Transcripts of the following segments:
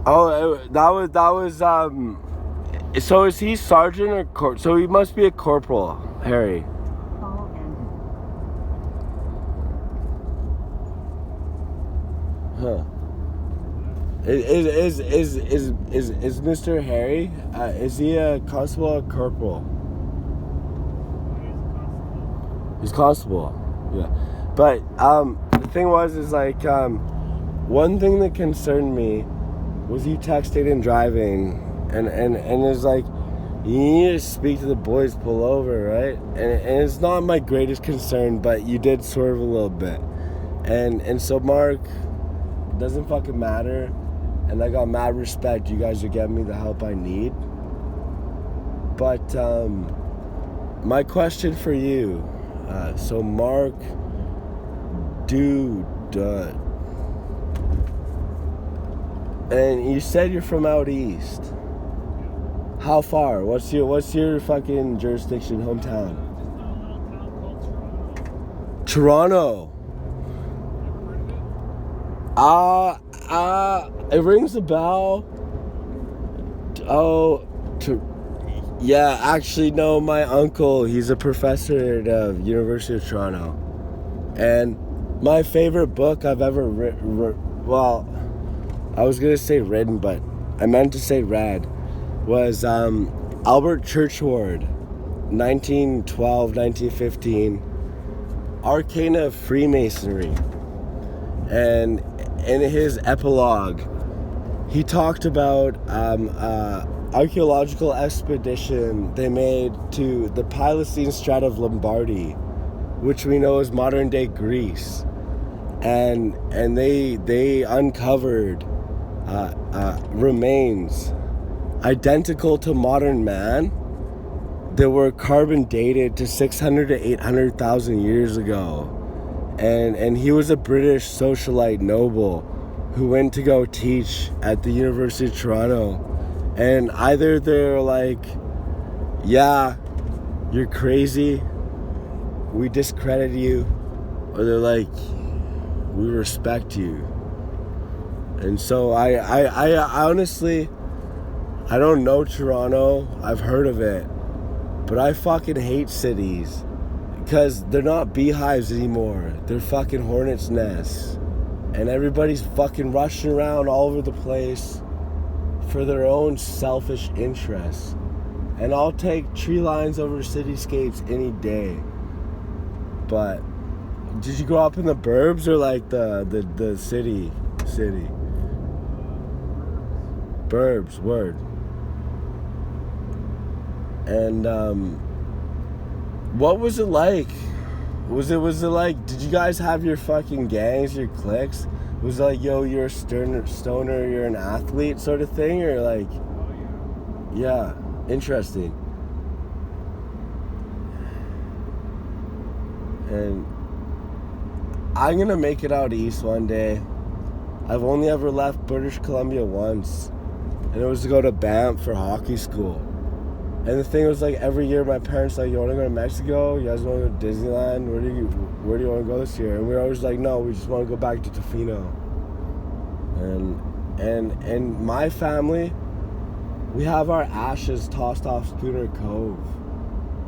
Oh, so is he sergeant or so he must be a corporal, Harry. Huh. Is Mr. Harry? Is he a constable or corporal? He's constable. Yeah. But the thing is like one thing that concerned me was you texting and driving, and it's like you need to speak to the boys, pull over, right? And it's not my greatest concern, but you did swerve a little bit, and so Mark, it doesn't fucking matter, and I got mad respect. You guys are getting me the help I need, but my question for you, so Mark, dude. And you said you're from out east. How far? What's your fucking jurisdiction, hometown? Toronto. It rings a bell. Yeah, actually, no, my uncle, he's a professor at the University of Toronto. And my favorite book I've ever I was going to say written, but I meant to say read, was Albert Churchward, 1912, 1915, Arcana of Freemasonry. And in his epilogue, he talked about archaeological expedition they made to the Pilocene Strat of Lombardy, which we know is modern-day Greece. And they uncovered remains identical to modern man that were carbon dated to 600 to 800,000 years ago, and he was a British socialite noble who went to go teach at the University of Toronto, and either they're like, yeah, you're crazy, we discredit you, or they're like, we respect you. And so I honestly, I don't know Toronto. I've heard of it. But I fucking hate cities. Because they're not beehives anymore. They're fucking hornets' nests. And everybody's fucking rushing around all over the place for their own selfish interests. And I'll take tree lines over cityscapes any day. But did you grow up in the burbs or like the city? Burbs, word. And what was it like? Was it like, did you guys have your fucking gangs, your cliques? Was it like, yo, you're a stoner, you're an athlete sort of thing? Or like, yeah, interesting. And I'm gonna make it out east one day. I've only ever left British Columbia once, and it was to go to Banff for hockey school. And the thing was, like, every year my parents like, you want to go to Mexico? You guys want to go to Disneyland? Where do you want to go this year? And we were always like, no, we just want to go back to Tofino. And my family, we have our ashes tossed off Schooner Cove,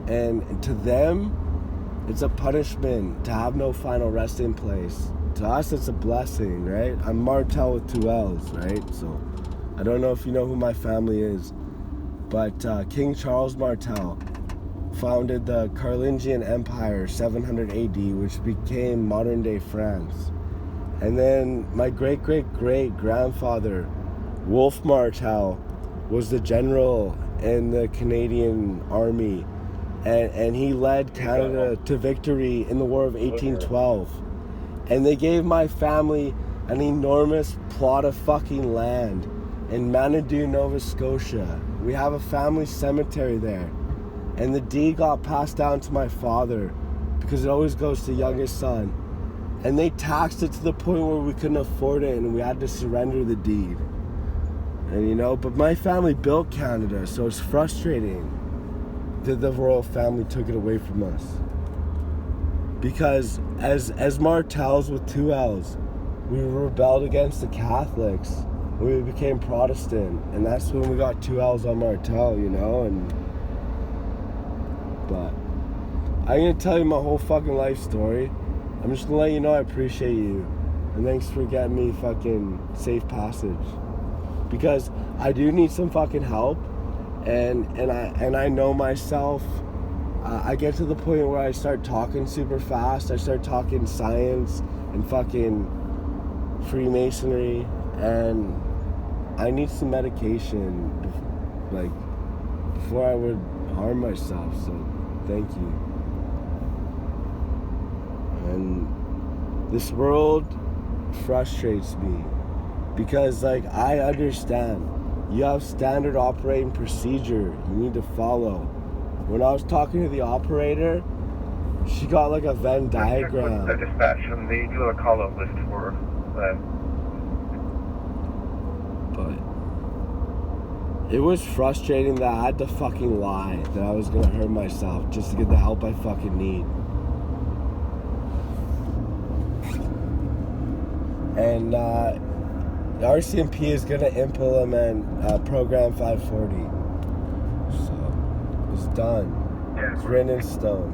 and to them, it's a punishment to have no final resting place. To us, it's a blessing, right? I'm Martel with 2 L's, right? So I don't know if you know who my family is, but King Charles Martel founded the Carolingian Empire 700 AD, which became modern-day France. And then my great-great-great-grandfather, Wolfe Martel, was the general in the Canadian Army, and he led Canada to victory in the War of 1812. And they gave my family an enormous plot of fucking land in Manitou, Nova Scotia. We have a family cemetery there. And the deed got passed down to my father because it always goes to youngest son. And they taxed it to the point where we couldn't afford it and we had to surrender the deed. And you know, but my family built Canada, so it's frustrating that the royal family took it away from us. Because as Martels with 2 L's, we rebelled against the Catholics we became Protestant, and that's when we got 2 L's on Martel, you know. But I'm gonna tell you my whole fucking life story. I'm just gonna let you know I appreciate you, and thanks for getting me fucking safe passage, because I do need some fucking help, and I know myself. I get to the point where I start talking super fast. I start talking science and fucking Freemasonry, and I need some medication, like, before I would harm myself. So thank you. And this world frustrates me because, like, I understand you have standard operating procedure you need to follow. When I was talking to the operator, she got like a Venn diagram. The dispatch, and they do a call-out list for that. But it was frustrating that I had to fucking lie that I was gonna hurt myself just to get the help I fucking need. And the RCMP is gonna implement Program 540. So it's done. Yeah. It's written in stone.